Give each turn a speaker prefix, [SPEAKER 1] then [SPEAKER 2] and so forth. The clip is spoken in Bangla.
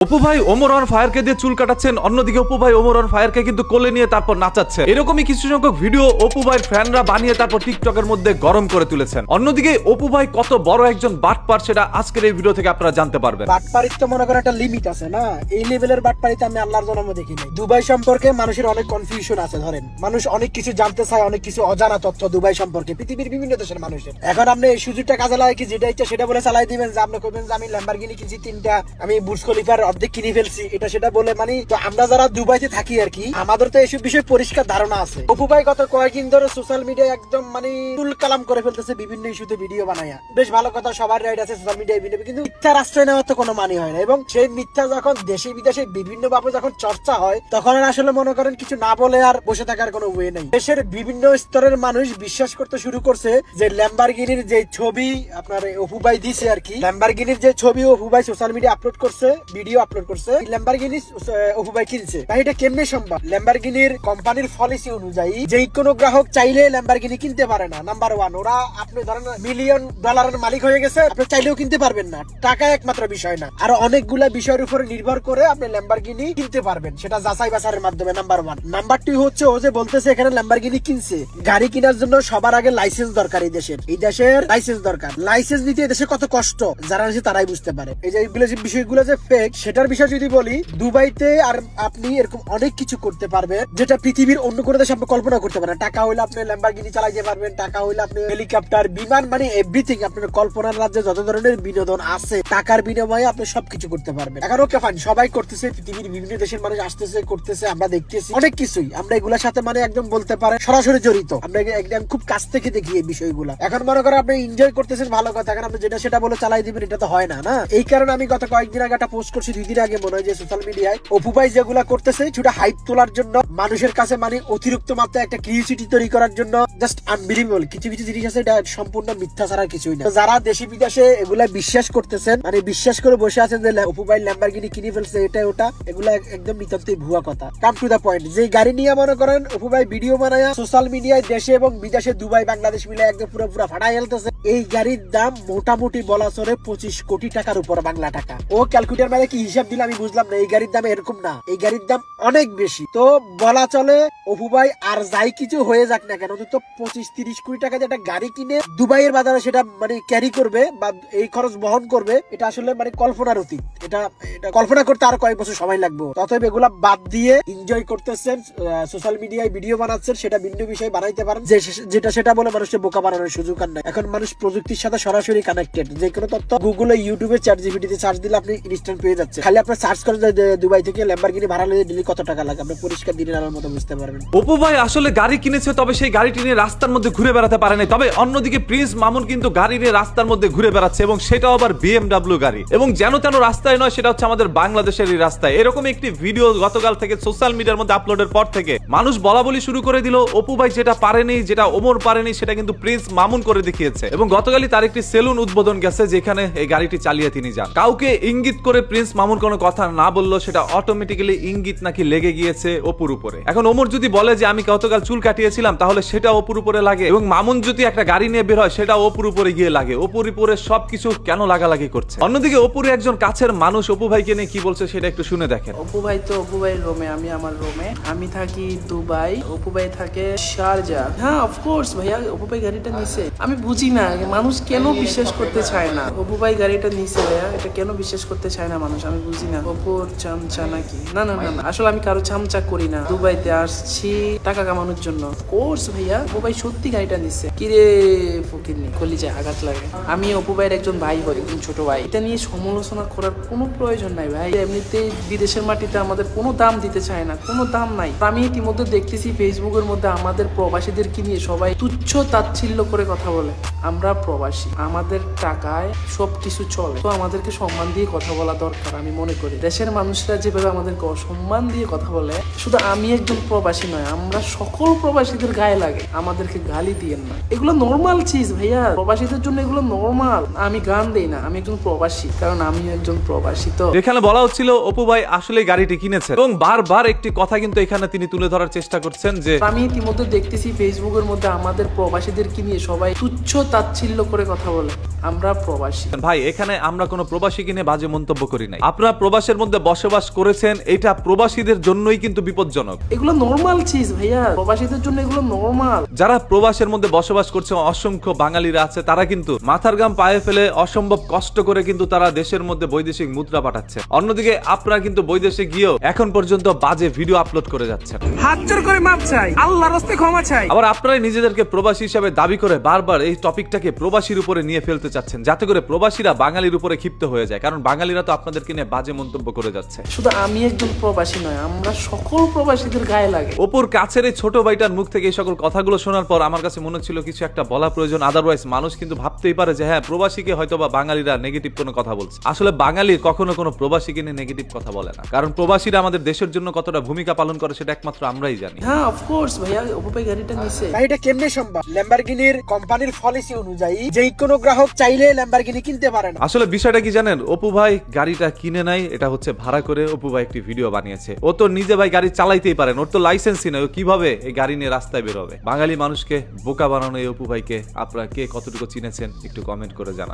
[SPEAKER 1] অপু ভাই ওমর অন ফায়ারকে দিয়ে চুল কাটাচ্ছেন, অন্যদিকে অপু ভাই ওমর অন ফায়ারকে কিন্তু কোলে নিয়ে তারপর নাচাচ্ছে। এরকমই কিছু সংখ্যক ভিডিও অপু ভাইয়ের ফ্যানরা বানিয়ে তারপর টিকটকের মধ্যে গরম করে তুলেছেন। অন্যদিকে অপু ভাই কত বড় একজন বাটপার সেটা আজকের এই ভিডিও থেকে আপনারা জানতে পারবেন।
[SPEAKER 2] বাটপারির তো মনে করেন একটা লিমিট আছে না, এই লেভেলের বাটপারিতে আমি আল্লাহর জন্ম দেখিনি। দুবাই সম্পর্কে মানুষের অনেক কনফিউশন আছে, ধরেন মানুষ অনেক কিছু জানতে চায়, অনেক কিছু অজানা তথ্য দুবাই সম্পর্কে পৃথিবীর বিভিন্ন দেশের মানুষের। এখন আপনি এই সুযোগটা কাজে লাগে কি যেটা ইচ্ছা সেটা বলে চালাই দিবেন, যে আপনি কইবেন যে আমি ল্যাম্বরগিনি কিনছি 3টা, আমি বুর্জ খলিফার অর্ধেক কিনে ফেলছি, এটা সেটা বলে মানে। তো আমরা যারা দুবাইতে থাকি আর কি, আমাদের তো এইসব বিষয়ে পরিষ্কার ধারণা আছে। অপু ভাই গত কয়েকদিন ধরে সোশ্যাল মিডিয়ায় একদম মানে তুল কালাম করে ফেলতেছে, বিভিন্ন ইস্যুতে ভিডিও বানায়া। বেশ ভালো কথা, সবার রাইট আছে সোশ্যাল মিডিয়ায় ভিডিও, কিন্তু মিথ্যার আশ্রয় নেওয়ার তো কোনো মানে হয় না। এবং সেই মিথ্যা যখন দেশে বিদেশে বিভিন্ন ভাবে যখন চর্চা হয়, তখন আসলে মনে করেন কিছু না বলে আর বসে থাকার কোনো ওয়ে নেই। দেশের বিভিন্ন স্তরের মানুষ বিশ্বাস করতে শুরু করছে যে ল্যাম্বরগিনির যে ছবি আপনার অপু ভাই দিছে আর কি, ল্যাম্বরগিনির যে ছবি অপু ভাই সোশ্যাল মিডিয়া আপলোড করছে, ভিডিও আপলোড করছে, ল্যাম্বরগিনি অপু ভাই কিনছে। ভাই এটা কেমনে সম্ভব? ল্যাম্বরগিনির কোম্পানির পলিসি অনুযায়ী যে কোনো গ্রাহক চাইলে ল্যাম্বরগিনি কিনতে পারে না। নাম্বার 1, ওরা আপনি ধরেন মিলিয়ন ডলারের মালিক হয়ে গেছে, আপনি চাইলেও কিনতে পারবেন না। টাকা একমাত্র বিষয় না, আর অনেকগুলা বিষয়ের উপরে নির্ভর করে আপনি ল্যাম্বরগিনি কিনতে পারবেন, সেটা যাচাই বাছাইয়ের মাধ্যমে। নাম্বার 1। নাম্বার 2 হচ্ছে ও যে বলতেছে এখানে ল্যাম্বরগিনি কিনছে, গাড়ি কেনার জন্য সবার আগে লাইসেন্স দরকার। এই দেশের লাইসেন্স দরকার। লাইসেন্স নিতে দেশে কত কষ্ট যারা আছে তারাই বুঝতে পারে। এই যে এইগুলো যে বিষয়গুলো যে ফেক, সেটার বিষয় যদি বলি, দুবাইতে আর আপনি এরকম অনেক কিছু করতে পারবেন যেটা পৃথিবীর অন্য কোনো দেশে আপনি কল্পনা করতে পারেন। টাকা হইলে আপনি ল্যাম্বরগিনি চালাইতে পারবেন, টাকা হইলে আপনি হেলিকপ্টার, বিমান, মানে এভরিথিং। আপনার কল্পনার রাজ্যে যত ধরনের বিনোদন আছে, টাকার বিনিময়ে আপনি সবকিছু করতে পারবেন। এখন ওকে ফাইন, সবাই করতেছে, পৃথিবীর বিভিন্ন দেশের মানুষ আসতেছে, করতেছে, আমরা দেখতেছি অনেক কিছুই। আমরা এগুলোর সাথে মানে একদম বলতে পারেন সরাসরি জড়িত, আমরা একদম খুব কাছ থেকে দেখি এই বিষয়গুলো। এখন মনে করেন আপনি এনজয় করতেছেন, ভালো কথা। এখন আপনি যেটা সেটা বলে চালাই দিবেন, এটা তো হয় না। এই কারণে আমি গত কয়েকদিন আগে একটা পোস্ট করছি, 2 দিন আগে মনে হয়, যে সোশ্যাল মিডিয়ায় অপু ভাই যেগুলা করতেছে সেটা হাইপ তোলার জন্য, মানুষের কাছে মানে অতিরিক্ত মাত্রায় একটা কিউরিওসিটি তৈরি করার জন্য, জাস্ট আনবিলিভেবল। কিছু কিছু জিনিস আছে এটা সম্পূর্ণ মিথ্যা ছাড়া কিছুই না। যারা দেশে বিদেশে এগুলা বিশ্বাস করতেছেন, মানে বিশ্বাস করে বসে আছেন যে অপু ভাই ল্যাম্বরগিনি কিনে ফেলছে, এটা ওটা, এগুলা একদম নিতান্তই ভুয়া কথা। কাম টু দা পয়েন্ট, যে গাড়ি নিয়ে মনে করেন অপু ভাই ভিডিও বানায় সোশ্যাল মিডিয়ায় দেশে এবং বিদেশে, দুবাই বাংলাদেশ মিলে একদম পুরো ফাটাই ফেলতেছে। এই গাড়ির দাম মোটামুটি বলা চলে 25 কোটি টাকার উপর বাংলা টাকা। ও ক্যালকুলেটর মানে কি হিসাব দিলে আমি বুঝলাম না, এই গাড়ির দাম এরকম না, এই গাড়ির দাম অনেক বেশি। তো বলা চলে অপু ভাই আর যাই কিছু হয়ে যাক না কেন, তো 25-30 কোটি টাকা দিয়ে একটা গাড়ি কিনে দুবাইয়ের বাজারে সেটা মানে ক্যারি করবে বা এই খরচ বহন করবে, এটা আসলে মানে কল্পনার অতীত। এটা কল্পনা করতে আর কয়েক বছর সময় লাগবে। ততএব এগুলা বাদ দিয়ে এনজয় করতেছেন, সোশ্যাল মিডিয়ায় ভিডিও বানাচ্ছেন, সেটা ভিন্ন বিষয় বানাইতে পারেন, যেটা সেটা বলে মানুষকে বোকা বানানোর সুযোগ আর নাই। এখন মানুষ প্রযুক্তির সাথে সরাসরি কানেক্টেড। যে কোনো তথ্য গুগলে, ইউটিউবে, চ্যাটজিপিটিতে সার্চ দিলে আপনি ইনস্ট্যান্ট পেয়ে যাচ্ছে। খালি আপনি সার্চ করে দুবাই থেকে ল্যাম্বরগিনি ভাড়া নিয়ে দিলে কত টাকা লাগে, আপনি পরিষ্কার দিনের আলোর মতো বুঝতে পারবেন।
[SPEAKER 1] অপু ভাই আসলে গাড়ি কিনেছে, তবে সেই গাড়িটি নিয়ে রাস্তার মধ্যে ঘুরে বেড়াতে পারে নাই। তবে অন্যদিকে প্রিন্স মামুন কিন্তু গাড়ি নিয়ে রাস্তার মধ্যে ঘুরে বেড়াচ্ছে, এবং সেটাও আবার BMW গাড়ি, এবং যেন তেন রাস্তায় নয়, সেটা হচ্ছে আমাদের বাংলাদেশের রাস্তায়। এরকম একটি ভিডিও গতকাল থেকে সোশ্যাল মিডিয়ার মধ্যে আপলোডের পর থেকে মানুষ বলা বলি শুরু করে দিল, অপু ভাই যেটা পারেনি, যেটা ওমর পারেনি, সেটা কিন্তু প্রিন্স মামুন করে দেখিয়েছে। এবং গতকালই তার একটি সেলুন উদ্বোধন গেছে, যেখানে এই গাড়িটি চালিয়ে তিনি যান। কাউকে ইঙ্গিত করে প্রিন্স মামুন কোনো কথা না বললো, সেটা অটোমেটিক্যালি ইঙ্গিত নাকি লেগে গিয়েছে অপুর উপরে। এখন ওমর যদি বলে যে আমি গতকাল চুল কাটিয়েছিলাম, তাহলে সেটা অপুর উপরে লাগে, এবং মামুন যদি একটা গাড়ি নিয়ে বের হয়, সেটা অপুর উপরে গিয়ে লাগে। অপুর উপরে সবকিছু কেন লাগালাগি করছে? অন্যদিকে অপুর একজন কাছের মানুষ অপু ভাইকে নিয়ে কি বলছে সেটা একটু শুনে দেখেন।
[SPEAKER 3] অপু ভাই তো অপু ভাইয়ের রুমে, আমি আমার রুমে, আমি থাকি দুবাই, অপু ভাই থাকে শারজা। হ্যাঁ অফকোর্স ভাইয়া, অপু ভাই গাড়িটা নিছে। আমি বুঝি না মানুষ কেন বিশ্বাস করতে চায় না অপু ভাই গাড়িটা নিছে ভাইয়া, এটা কেন বিশ্বাস করতে চায় না মানুষ, আমি বুঝি না। অপুর চামচা নাকি? না না না, আসলে আমি কারো চামচা করি না, দুবাইতে আসছি টাকা কামানোর জন্য। কোর্স ভাইয়া, অপু ভাই সত্যি গাড়িটা নিছে। কিরে ফকিরনি, কলিজায় আঘাত লাগে। আমি অপু ভাইয়ের একজন ভাই হই, একজন ছোট ভাই। এটা নিয়ে সমালোচনা করার কোনো প্রয়োজন নাই ভাই। এমনিতে বিদেশের মাটিতে আমাদের কোনো দাম দিতে চায় না, কোনো দাম নাই। আমি ইতিমধ্যে দেখতেছি ফেসবুকের মধ্যে আমাদের প্রবাসীদেরকে নিয়ে সবাই তুচ্ছ তাচ্ছিল্য করে কথা বলে। আমরা প্রবাসী, আমাদের টাকায় সবকিছু চলে, তো আমাদেরকে সম্মান দিয়ে কথা বলা দরকার আমি মনে করি। দেশের মানুষরা যেভাবে আমাদেরকে অসম্মান দিয়ে কথা বলে, শুধু আমি একজন প্রবাসী নয়, আমরা সকল প্রবাসীদের গায়ে লাগে। আমাদেরকে গালি দিয়েন না। এগুলো নর্মাল চিজ ভাইয়া, প্রবাসীদের জন্য এগুলো নর্মাল। আমি গান দেই না, আমি একজন প্রবাসী, কারণ আমি একজন প্রবাসী। তো
[SPEAKER 1] এখানে বলা হচ্ছিল অপু ভাই আসলে গাড়িটি কিনেছেন এবং বারবার একটি কথা কিন্তু এখানে তিনি তুলে ধরার চেষ্টা করছেন যে
[SPEAKER 3] আমি ইতিমধ্যে দেখতেছি ফেসবুকের মধ্যে আমাদের প্রবাসীদেরকে নিয়ে সবাই তুচ্ছ তাচ্ছিল্য করে কথা বলে। আমরা প্রবাসী
[SPEAKER 1] ভাই, এখানে আমরা কোনো প্রবাসী কিনে বাজে মন্তব্য করি নাই। আপনারা প্রবাসের মধ্যে বসবাস করেছেন, এটা প্রবাসীদের জন্যই কিন্তু বিপজ্জনক।
[SPEAKER 3] এগুলো নর্মাল চিজ ভাইয়া, প্রবাসীদের জন্য এগুলো নর্মাল।
[SPEAKER 1] যারা প্রবাসের মধ্যে বসবাস করছে অসংখ্য বাঙালিরা আছে, তারা কিন্তু মাথার ঘাম পায়ে ফেলে অসম্ভব কষ্ট করে কিন্তু তারা দেশের মধ্যে বৈদেশিক মুদ্রা পাঠাচ্ছে। অন্যদিকে আপনারা কিন্তু বৈদেশে গিয়েও এখন পর্যন্ত বাজে ভিডিও আপলোড করে যাচ্ছেন।
[SPEAKER 3] হাত জোড় করে মাপ চাই, আল্লাহর রাস্তায় ক্ষমা চাই।
[SPEAKER 1] আবার আপনারাই নিজেদেরকে প্রবাসী হিসাবে দাবি করে বারবার এই টপিকটাকে প্রবাসীর উপরে নিয়ে ফেলতে চাচ্ছেন, যাতে করে প্রবাসীরা বাঙালির উপরে ক্ষিপ্ত হয়ে যায়, কারণ বাঙালিরা তো আপনাদেরকে নিয়ে বাজে মন্তব্য করে যাচ্ছে।
[SPEAKER 3] শুধু আমি একজন প্রবাসী নয়, আমরা সকল প্রবাসীদের গায়ে লাগে।
[SPEAKER 1] অপুর কাছের এই ছোট ভাইটার মুখ থেকে এই সকল কথাগুলো শোনার পর আমার কাছে মনে ছিল কিছু একটা বলা প্রয়োজন। আদারওয়াইজ মানুষ কিন্তু ভাবতেই পারে যে হ্যাঁ, প্রবাসীকে হয়তো বা বাঙালিরা নেগেটিভ কোনো কথা বলছে। আসলে বাঙালি কখনো কোনো প্রবাসীকে নিয়ে নেগেটিভ কথা বলে না, কারণ প্রবাসীরা আমাদের দেশের জন্য কতটা ভূমিকা পালন করে সেটা একমাত্র আমরাই জানি।
[SPEAKER 3] হ্যাঁ, অফ কোর্স ভাইয়া, অপু ভাই গাড়িটা নিছে।
[SPEAKER 2] গাড়িটা কেমনে সম্ভব? ল্যাম্বরগিনির কোম্পানির পলিসি অনুযায়ী যে কোনো গ্রাহক চাইলে ল্যাম্বরগিনি কিনতে পারে না।
[SPEAKER 1] আসলে বিষয়টা কি জানেন, অপু ভাই গাড়িটা কিনে নাই, এটা হচ্ছে ভাড়া করে অপু ভাই একটি ভিডিও বানিয়েছে। ও তো নিজে ভাই গাড়ি চালাইতেই পারেন, ওর তো লাইসেন্সই নয়, ও কিভাবে এই গাড়ি নিয়ে রাস্তায় বেরোবে? বাঙালি মানুষকে বোকা বানানো এই অপু ভাইকে আপনারা কে কতটুকু চিনেছেন একটু কমেন্ট করে জানান।